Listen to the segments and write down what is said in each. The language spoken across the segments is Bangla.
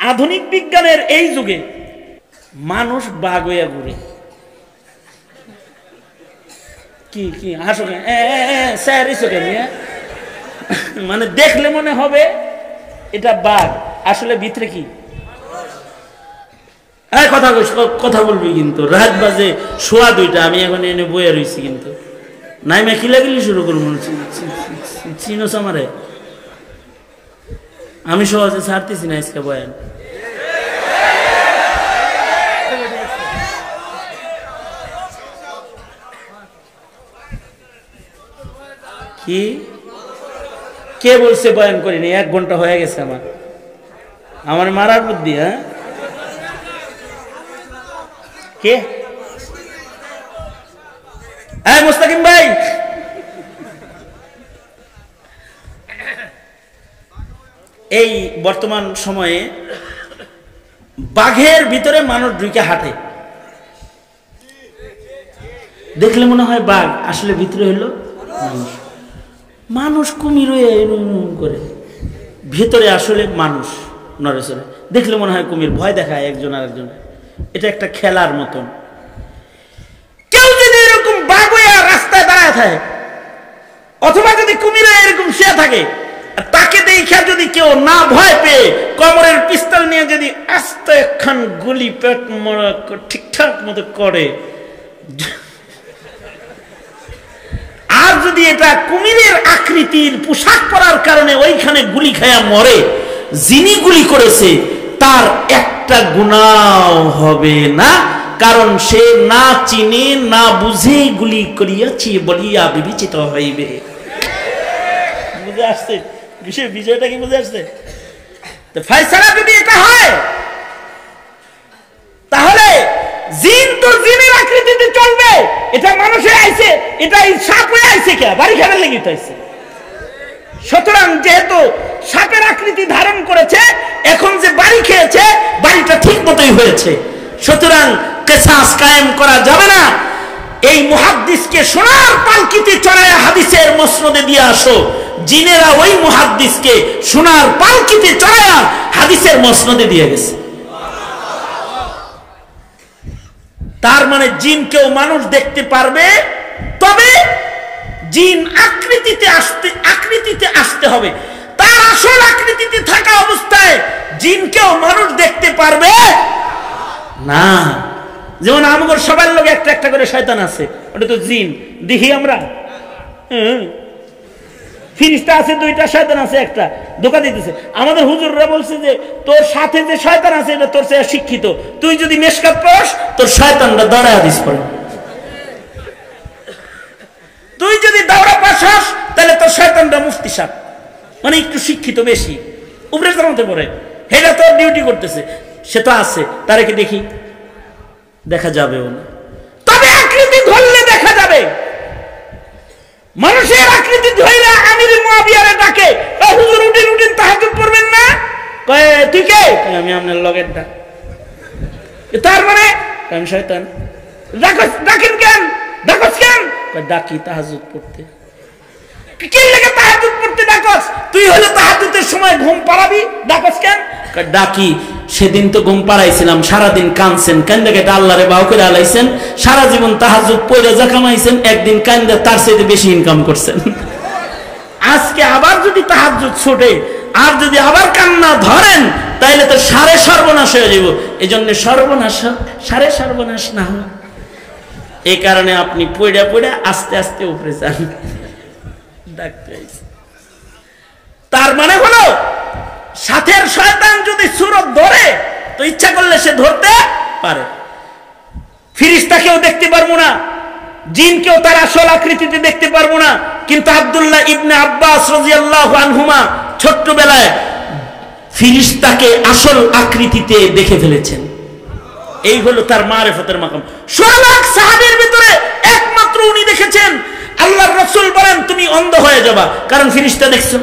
আধুনিক বিজ্ঞানের এই যুগে মানুষ বাঘ হইয়া ঘুরে। কি কি হাসো কেন? মানে দেখলে মনে হবে এটা বাঘ, আসলে ভিতরে কি? কথা বলবি কিন্তু রাত বাজে 1:15, আমি এখন এনে বইয়া রয়েছি কিন্তু নাইমা খিলাখিলি শুরু করবো। চিনোস আমারে? আমি সহজে ছাড়তেছি না আজকে বয়ান। কি কে বলছে বয়ান করিনি? 1 ঘন্টা হয়ে গেছে আমার মারার বুদ্ধি। হ্যাঁ, কে? হ্যাঁ মুস্তাকিম ভাই, এই বর্তমান সময়ে বাঘের ভিতরে মানুষ ঢুকে হাঁটে, দেখলে মনে হয় বাঘ, আসলে ভিতরে হলো মানুষ। মানুষ কুমির হয়ে এরকম করে, ভিতরে আসলে মানুষ নড়েচড়ে, দেখলে মনে হয় কুমির, ভয় দেখায় একজন আরেকজন। এটা একটা খেলার মতন। কেউ যদি এরকম বাঘ হয়ে রাস্তায় দাঁড়ায় থাকে, অথবা যদি কুমির হয়ে এরকম শুয়ে থাকে, তাকে দেখা যদি কেউ না ভয় পেয়ে কোমরের পিস্তল নিয়ে যদি আস্তে একখান গুলি পেট মরা ঠিকঠাক মতো করে, আর যদি এটা কুমিরের আকৃতির পোশাক পরার কারণে ওইখানে গুলি খায়া মরে, যিনি গুলি করেছে তার একটা গুনাহ হবে না, কারণ সে না চিনে না বুঝে গুলি করিয়াছি বলিয়া বিবেচিত হইবে। বুঝে আসছে বিষয়টা? কি বুঝে আসছে? তো ফয়সালা যদি এটা হয়, তাহলে জিন তো জিনের আকৃতিতে চলবে। এটা মানুষে আইছে, এটা সাপ হয়ে আইছে, কে বাড়ি খেলার লেগে আইছে। সুতরাং যেহেতু সাপের আকৃতি ধারণ করেছে, এখন যে বাড়ি খেয়েছে, বাড়িটা ঠিক মতোই হয়েছে। সুতরাং কিসাস কায়েম করা যাবে না। এই মুহাদ্দিসকে সোনার পালকিতে চড়ায় হাদিসের মসনদে দিয়ে আসো। জিনেরা ওই মুহাদ্দিসকে সোনার পালকিতে চড়ায় হাদিসের মসনদে দিয়ে গেছে। তার মানে জিনকেও মানুষ দেখতে পারবে, তবে জিন আকৃতিতে আসতে হবে। তার আসল আকৃতিতে থাকা অবস্থায় জিনকেও মানুষ দেখতে পারবে না। যেমন আমাদের সবার লোক একটা একটা করে শয়তান আছে, ওটা তো জিন দেখি আমরা। ফিরিস্তা আছে 2টা, শয়তান আছে একটা, ধোঁকা দিতেছে। আমাদের হুজুররা বলছে যে তোর সাথে যে শয়তান আছে এটা তোর চেয়ে শিক্ষিত, তুই যদি মেশকাত পড়স তোর শয়তানটা দৌড়া হাদিস পড়ে। তুই যদি দৌড়া পাস হস তাহলে তোর শয়তানটা মুফতি সাহেব, মানে একটু শিক্ষিত বেশি, উপরে জানাতে পড়ে, হেটা তোর ডিউটি করতেছে। সে তো আছে, তারে কি দেখি? দেখা যাবেও না। তবে আকৃতি ধরলে দেখা যাবে। মানুষের আকৃতি ধইরা আমির মুয়াবিয়ারে ডাকে, হুজুর উঠেন তাহাজ্জুদ পড়বেন না? কয় তুই কে? আমি আপনার লগের ডাক। তার মানে আমি শয়তান। ডাকেন কেন? ডাকস কেন? কয় ডাকি তাহাজ্জুদ পড়তে। কি লাগে তাহাজ্জুদ পড়তে ডাকস? তুই হলো তাহাজ্জুদের সময় ঘুম পাড়াবি, ডাকস কেন? কয় ডাকি সেদিন তো ঘুম পাড়াইছিলাম, সারাদিন কানছেন, কান্দে কেটে আল্লাহরে বাউ করে আলাইছেন, সারা জীবন তাহাজ্জুদ পড়ে যা কামাইছেন, একদিন কান্দে তার চাইতে বেশি ইনকাম করছেন। আজকে আবার যদি তাহাজ্জুদ ছুটে আর যদি আবার কান্না ধরেন, তাইলে তো সারে সর্বনাশ হয়ে যাব। এই জন্য সর্বনাশ সারে সর্বনাশ না হয়, এই কারণে আপনি পড়ে পড়ে আস্তে আস্তে উপরে যান। তার মানে হলো সাথের শয়তান যদি সুরত ধরে তো ইচ্ছা করলে সে ধরতে পারে। ফিরিস্তাকেও দেখতে পারবো না, জিনকেও তার আসল আকৃতিতে দেখতে পারবো না, কিন্তু আব্দুল্লাহ ইবনে আব্বাস রাদিয়াল্লাহু আনহুমা ছোট্টবেলায় ফিরিস্তাকে আসল আকৃতিতে দেখে ফেলেছেন। এই হলো তার মারিফতের মাকাম। 16 লাখ সাহাবীর ভিতরে একমাত্র উনি দেখেছেন। আল্লাহর রাসূল বলেন তুমি অন্ধ হয়ে যাবা, কারণ ফিরিস্তা দেখছেন,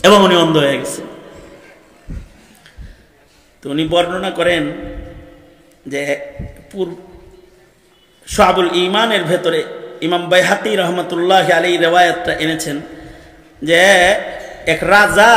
এবং উনি অন্ধ হয়ে গেছেন। তো উনি বর্ণনা করেন যে শুআবুল ঈমানের ভেতরে ইমাম বাইহাকি রহমাতুল্লাহি আলাইহি রিওয়ায়াতটা এনেছেন যে এক রাজা